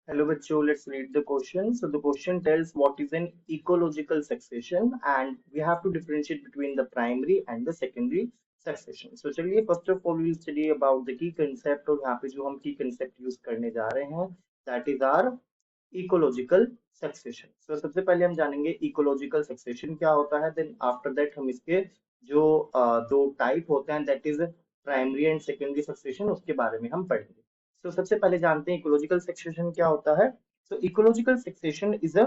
Hello, bachcho. Let's read the question. So the question tells what is an ecological succession, and we have to differentiate between the primary and the secondary succession. So चलिए first of all we'll study about the key concept और यहाँ पे जो हम key concept use करने जा रहे हैं that is our ecological succession. So सबसे पहले हम जानेंगे ecological succession क्या होता है. Then after that हम इसके जो दो type होते हैं that is primary and secondary succession उसके बारे में हम पढ़ेंगे. तो सबसे पहले जानते हैं इकोलॉजिकल सक्सेशन क्या होता है. So ecological succession is a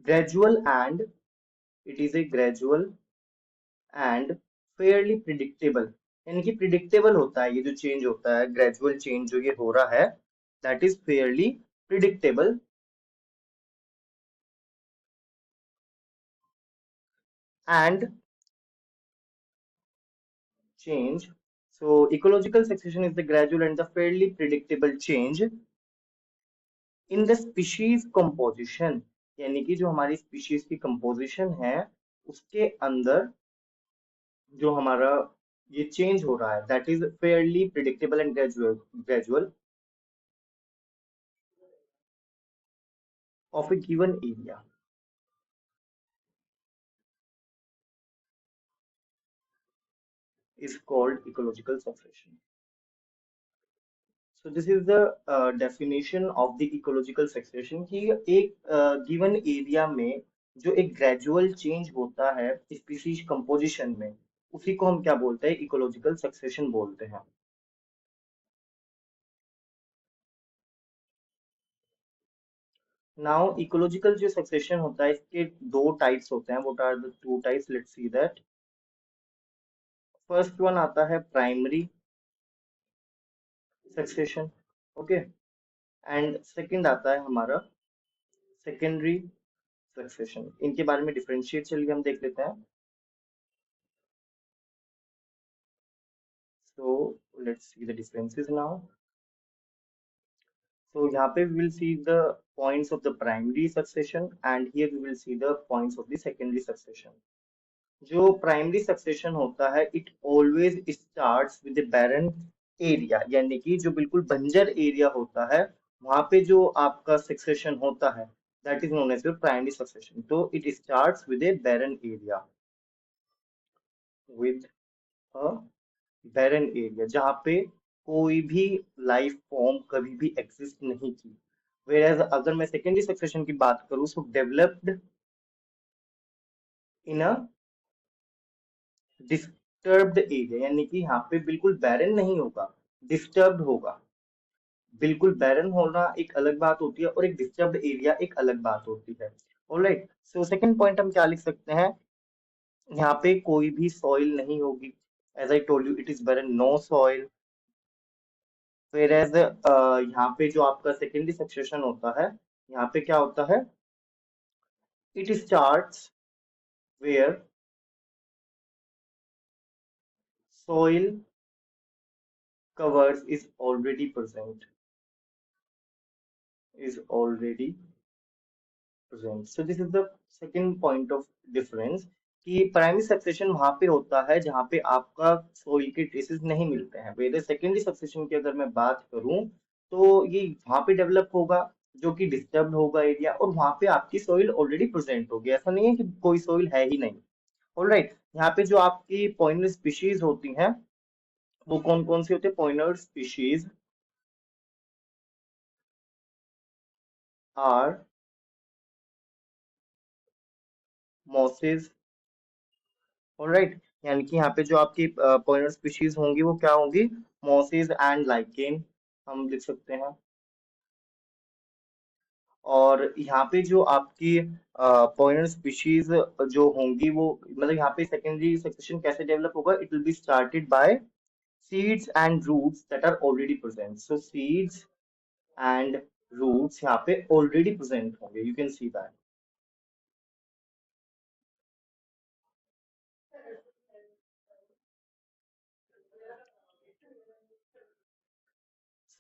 gradual and it is a gradual and fairly predictable. यानी कि प्रिडिक्टेबल होता है ये जो चेंज होता है, ग्रेजुअल चेंज जो ये हो रहा है, that is fairly predictable and change. So ecological succession is the gradual and the fairly predictable change in the species composition. यानी कि जो हमारी स्पीशीज की कंपोजिशन है उसके अंदर जो हमारा ये चेंज हो रहा है that is fairly predictable and gradual of A given area is called ecological succession. So this is the definition of the ecological succession कि एक given area में जो एक gradual change होता है species composition में उसी को हम क्या बोलते हैं ecological succession बोलते हैं. Now ecological जो succession होता है इसके दो types होते हैं. What are the two types? Let's see that. First one आता है primary succession. Okay. And second आता है हमारा secondary succession. इनके बारे में differentiate चलिए हम देख लेते हैं. So let's see the differences now. So यहाँ पे we will see the points of the primary succession and here we will see the points of the secondary succession. जो primary succession होता है it always starts with the barren area. यानी कि जो बिल्कुल बंजर area होता है वहाँ पे जो आपका succession होता है that is known as your primary succession. तो it starts with a barren area. With a barren area जहाँ पे कोई भी लाइफ फॉर्म कभी भी एग्जिस्ट नहीं की. Whereas अगर मैं सेकेंडरी सक्सेशन की बात करूँ so developed in a disturbed area. यानी कि यहाँ पे बिल्कुल बैरन नहीं होगा, डिस्टर्ब्ड होगा. बिल्कुल बैरन होना एक अलग बात होती है और एक डिस्टर्ब्ड एरिया एक अलग बात होती है. ऑलराइट. सो सेकंड पॉइंट हम क्या लिख सकते हैं. यहाँ पे कोई भी सॉइल नहीं होगी. As I told you it is barren, no soil. whereas यहाँ पे जो आपका सेकेंडरी सक्सेशन होता है यहाँ पे क्या होता है it starts where soil covers is already present. So this is the second point of difference कि प्राइमरी सक्सेशन वहां पे होता है जहां पे आपका सोइल के ट्रेसेस नहीं मिलते हैं. वेदर सेकेंडरी सक्सेशन की अगर मैं बात करूं तो ये वहां पे डेवलप होगा जो कि डिस्टर्ब होगा एरिया और वहां पे आपकी सोइल ऑलरेडी प्रेजेंट होगी. ऐसा नहीं है कि कोई सोइल है ही नहीं. ऑलराइट. यहाँ पे जो आपकी पॉइनर स्पीशीज होती हैं वो कौन कौन सी होती है. पॉइनर स्पीशीज आर मॉसेज. ऑलराइट. यानी कि यहाँ पे जो आपकी पॉइनर स्पीशीज होंगी वो क्या होंगी. मॉसेज एंड लाइकेन हम लिख सकते हैं. और यहाँ पे जो आपकी पॉइनर स्पीशीज जो होंगी वो मतलब यहाँ पे सेकेंडरी सक्सेशन कैसे डेवलप होगा. It will be started by seeds and roots that are already present. So seeds and roots यहाँ पे ऑलरेडी प्रेजेंट होंगे. You can see that.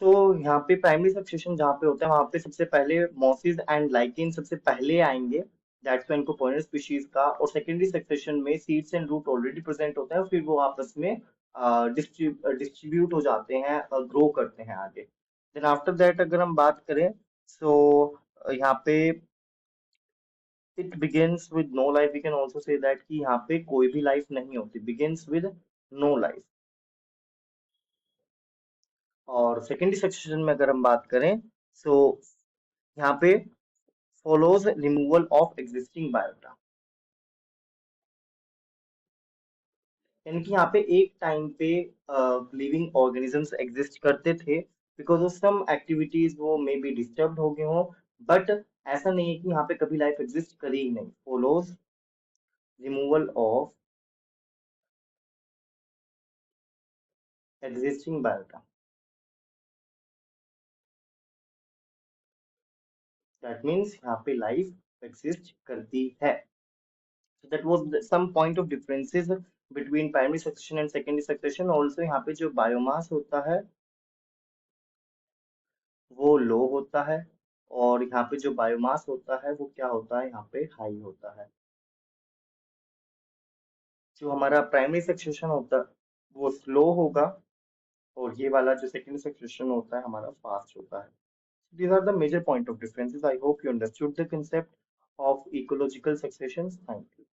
तो यहाँ पे प्राइमरी सक्सेशन जहाँ पे होता है वहां पे सबसे पहले मॉसिस एंड लाइकेन सबसे पहले आएंगे. दैट्स व्हेन इनको पॉइनर स्पीशीज का. और सेकेंडरी सक्सेशन में seeds and root already present होता है फिर वो आपस में डिस्ट्रीब्यूट हो जाते हैं, ग्रो करते हैं आगे. देन आफ्टर दैट अगर हम बात करें, सो यहाँ पे it begins with no life, we can also say that कि यहाँ पे कोई भी लाइफ नहीं होती, बिगिंस विद नो लाइफ। और सेकेंडरी सक्सेशन में अगर हम बात करें, सो यहाँ पे follows removal of existing biota, यानी कि यहाँ पे एक टाइम पे लिविंग ऑर्गेनिजम्स एग्जिस्ट करते थे, बिकॉज ऑफ सम एक्टिविटीज वो मे बी डिस्टर्ब हो गए हो, बट ऐसा नहीं है कि यहाँ पे कभी लाइफ एग्जिस्ट करी ही नहीं। Follows removal of existing biota, that means यहाँ पे लाइफ एग्जिस्ट करती है। So that was some point of differences between primary succession and secondary succession. Also यहाँ पे जो बायोमास होता है वो लो होता है, और यहाँ पे जो बायोमास होता है वो क्या होता है, यहाँ पे हाई होता है। जो हमारा प्राइमरी सक्सेशन होता है वो स्लो होगा, और ये वाला जो सेकेंडरी सक्सेशन होता है हमारा फास्ट होता है। These are the major point of differences. I hope you understood the concept of ecological successions. Thank you.